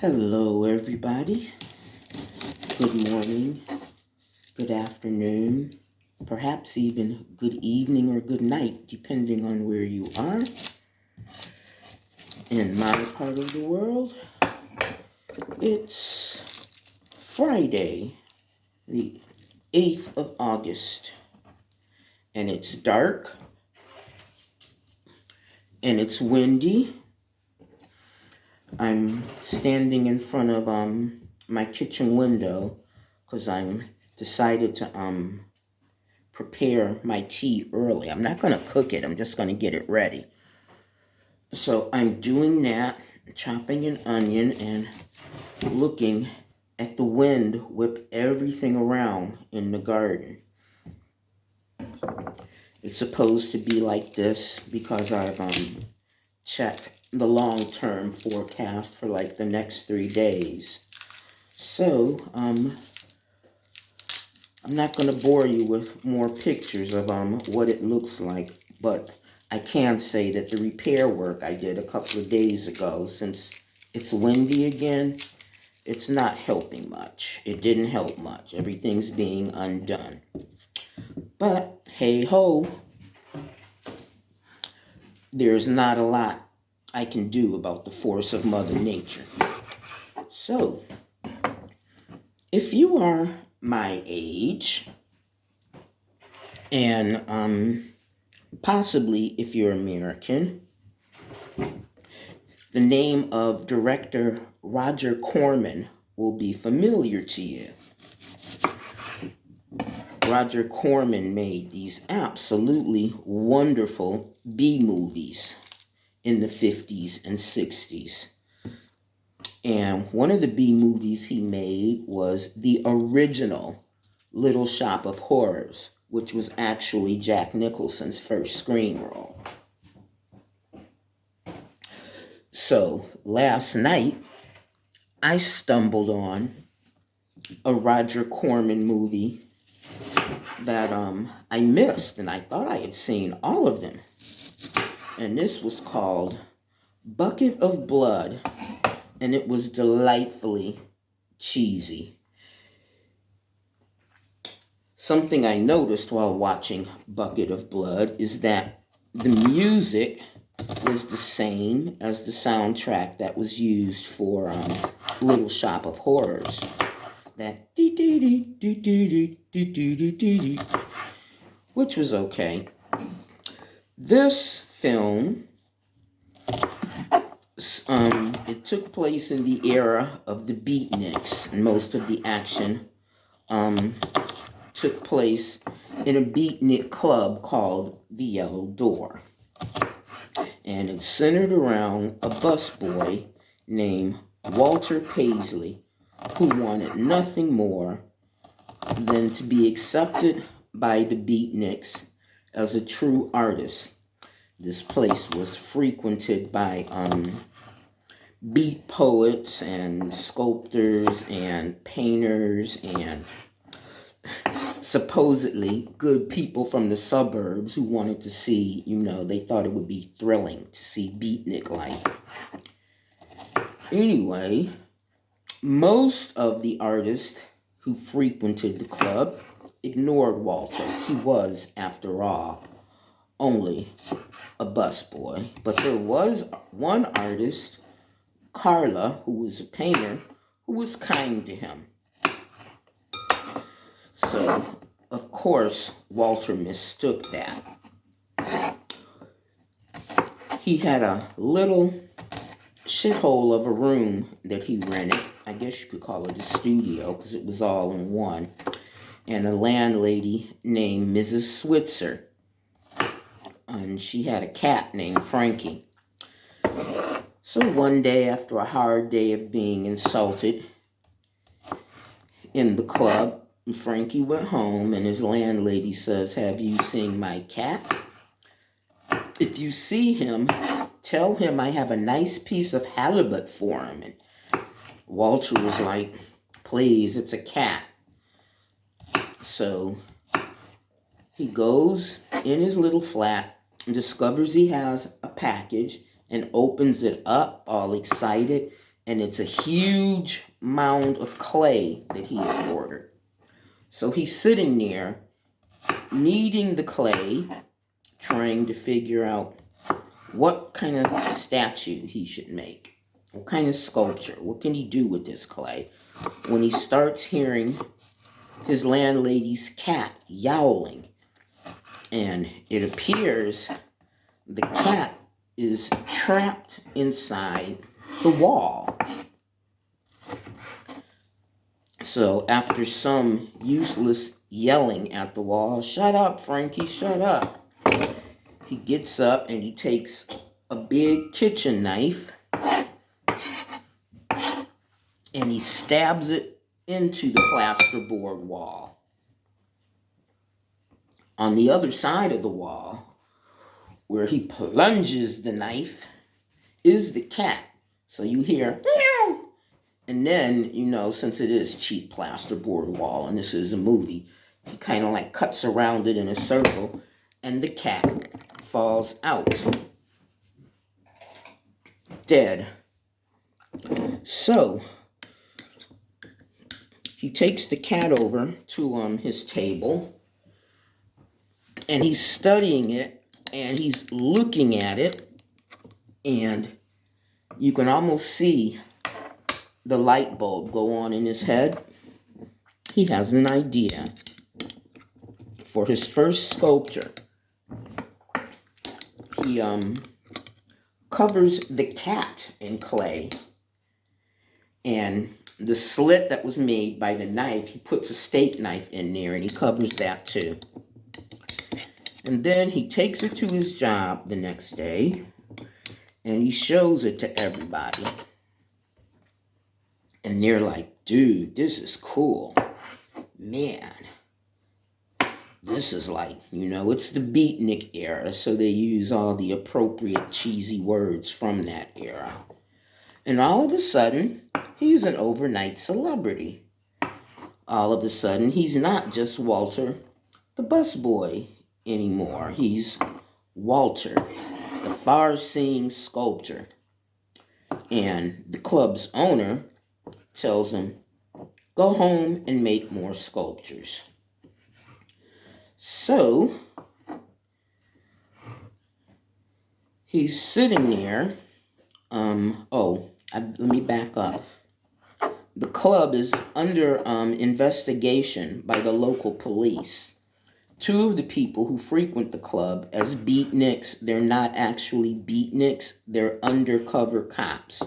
Hello, everybody. Good morning, good afternoon, perhaps even good evening or good night, depending on where you are. In my part of the world, it's Friday, the 8th of August, and it's dark, and it's windy. I'm standing in front of my kitchen window because I'm decided to prepare my tea early. I'm not going to cook it. I'm just going to get it ready. So I'm doing that, chopping an onion and looking at the wind whip everything around in the garden. It's supposed to be like this because I've checked the long-term forecast for like the next 3 days. So, I'm not going to bore you with more pictures of what it looks like, but I can say that the repair work I did a couple of days ago, since it's windy again, it's not helping much. It didn't help much. Everything's being undone. But, hey ho, there's not a lot I can do about the force of Mother Nature. So, if you are my age, and possibly if you're American, the name of director Roger Corman will be familiar to you. Roger Corman made these absolutely wonderful B-movies in the 50s and 60s. And one of the B-movies he made was the original Little Shop of Horrors, which was actually Jack Nicholson's first screen role. So last night, I stumbled on a Roger Corman movie that I missed, and I thought I had seen all of them. And this was called Bucket of Blood, and it was delightfully cheesy. Something I noticed while watching Bucket of Blood is that the music was the same as the soundtrack that was used for Little Shop of Horrors. That dee-dee-dee-dee-dee-dee-dee-dee-dee, which was okay. This film, it took place in the era of the beatniks, and most of the action took place in a beatnik club called the Yellow Door. And it's centered around a busboy named Walter Paisley, who wanted nothing more than to be accepted by the beatniks as a true artist. This place was frequented by beat poets and sculptors and painters and supposedly good people from the suburbs who wanted to see, they thought it would be thrilling to see beatnik life. Anyway, most of the artists who frequented the club ignored Walter. He was, after all, only a busboy. But there was one artist, Carla, who was a painter, who was kind to him. So, of course, Walter mistook that. He had a little shithole of a room that he rented. I guess you could call it a studio because it was all in one. And a landlady named Mrs. Switzer. And she had a cat named Frankie. So one day, after a hard day of being insulted in the club, Frankie went home and his landlady says, "Have you seen my cat? If you see him, tell him I have a nice piece of halibut for him." And Walter was like, "Please, it's a cat." So he goes in his little flat and discovers he has a package and opens it up all excited and it's a huge mound of clay that he had ordered. So he's sitting there, kneading the clay, trying to figure out what kind of statue he should make. What kind of sculpture? What can he do with this clay? When he starts hearing his landlady's cat yowling. And it appears the cat is trapped inside the wall. So after some useless yelling at the wall, "Shut up, Frankie, shut up," he gets up and he takes a big kitchen knife and he stabs it into the plasterboard wall. On the other side of the wall, where he plunges the knife, is the cat. So you hear, meow. And then, since it is cheap plasterboard wall, and this is a movie, he kind of like cuts around it in a circle, and the cat falls out. Dead. So, he takes the cat over to his table, and he's studying it, and he's looking at it, and you can almost see the light bulb go on in his head. He has an idea. For his first sculpture, he covers the cat in clay, and the slit that was made by the knife, he puts a steak knife in there, and he covers that too. And then he takes it to his job the next day, and he shows it to everybody. And they're like, "Dude, this is cool. Man, this is like, it's the beatnik era," so they use all the appropriate cheesy words from that era. And all of a sudden, he's an overnight celebrity. All of a sudden, he's not just Walter the busboy anymore. He's Walter, the far-seeing sculptor. And the club's owner tells him, "Go home and make more sculptures." So, he's sitting there. Let me back up. The club is under investigation by the local police. Two of the people who frequent the club as beatniks, they're not actually beatniks, they're undercover cops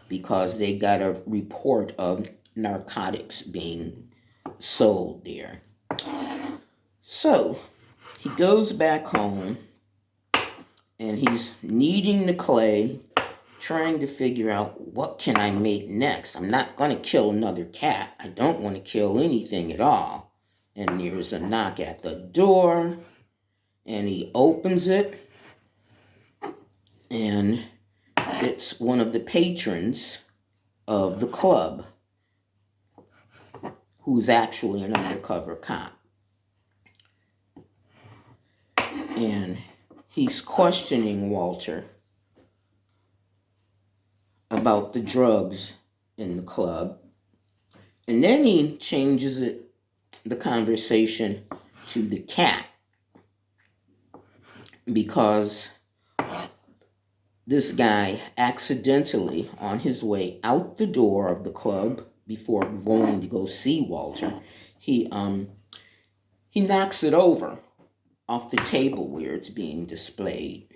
because they got a report of narcotics being sold there. So, he goes back home and he's kneading the clay, trying to figure out, what can I make next? I'm not going to kill another cat. I don't want to kill anything at all. And there's a knock at the door, and he opens it, and it's one of the patrons of the club who's actually an undercover cop. And he's questioning Walter about the drugs in the club. And then he changes the conversation to the cat, because this guy accidentally, on his way out the door of the club before going to go see Walter, he knocks it over off the table where it's being displayed.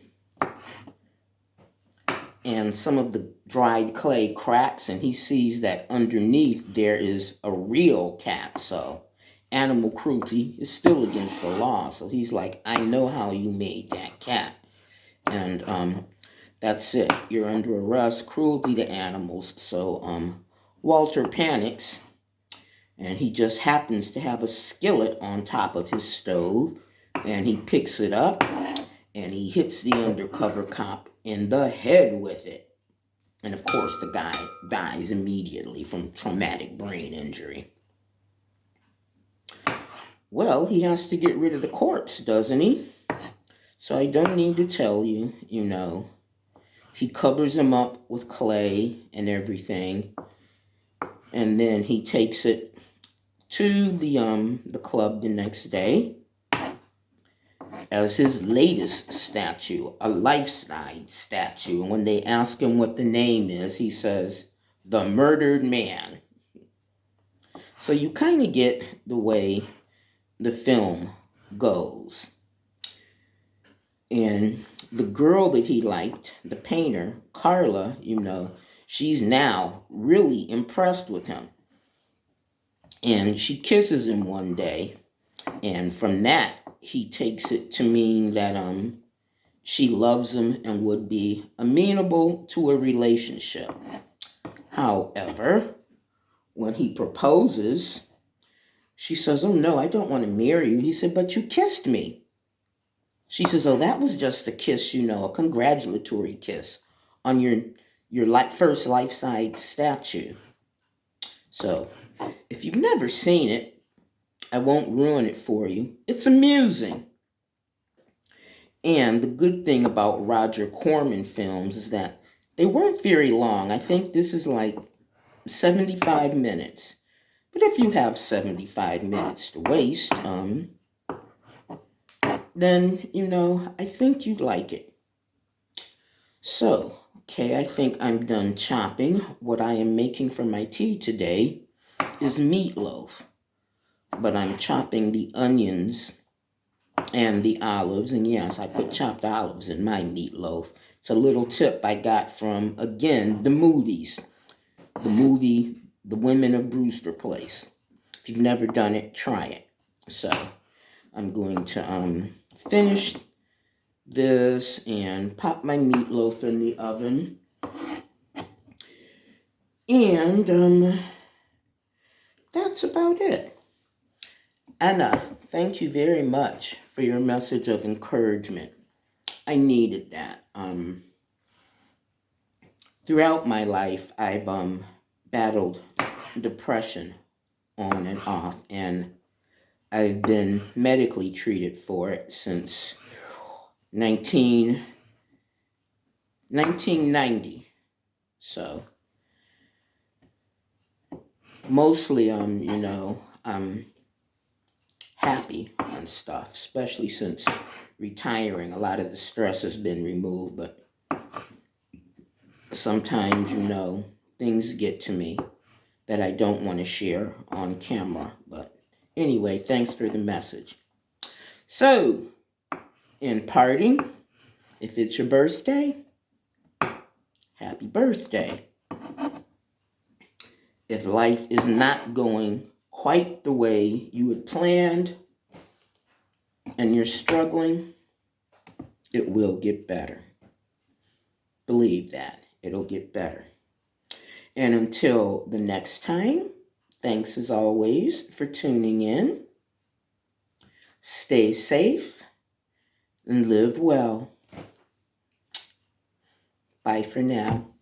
And some of the dried clay cracks, and he sees that underneath there is a real cat. So animal cruelty is still against the law. So he's like, "I know how you made that cat. And that's it. You're under arrest, cruelty to animals." So Walter panics, and he just happens to have a skillet on top of his stove, and he picks it up, and he hits the undercover cop in the head with it. And of course, the guy dies immediately from traumatic brain injury. Well, he has to get rid of the corpse, doesn't he? So I don't need to tell you, He covers him up with clay and everything, and then he takes it to the club the next day as his latest statue, a life-size statue. And when they ask him what the name is, he says, "The Murdered Man." So you kind of get the way the film goes. And the girl that he liked, the painter, Carla, she's now really impressed with him. And she kisses him one day. And from that, he takes it to mean that she loves him and would be amenable to a relationship. However, when he proposes, she says, "Oh no, I don't want to marry you." He said, "But you kissed me." She says, "Oh, that was just a kiss, a congratulatory kiss on your first life-size statue." So, if you've never seen it, I won't ruin it for you. It's amusing. And the good thing about Roger Corman films is that they weren't very long. I think this is like 75 minutes. But if you have 75 minutes to waste, then, I think you'd like it. So, okay, I think I'm done chopping. What I am making for my tea today is meatloaf. But I'm chopping the onions and the olives. And yes, I put chopped olives in my meatloaf. It's a little tip I got from, again, the movies. The movie, The Women of Brewster Place. If you've never done it, try it. So, I'm going to finish this and pop my meatloaf in the oven. And that's about it. Anna, thank you very much for your message of encouragement. I needed that. Throughout my life, I've battled depression on and off, and I've been medically treated for it since 1990. So, mostly, I'm happy and stuff, especially since retiring. A lot of the stress has been removed, but sometimes, things get to me that I don't want to share on camera. But anyway, thanks for the message. So, in parting, if it's your birthday, happy birthday. If life is not going quite the way you had planned and you're struggling, it will get better. Believe that. It'll get better. And until the next time, thanks as always for tuning in. Stay safe and live well. Bye for now.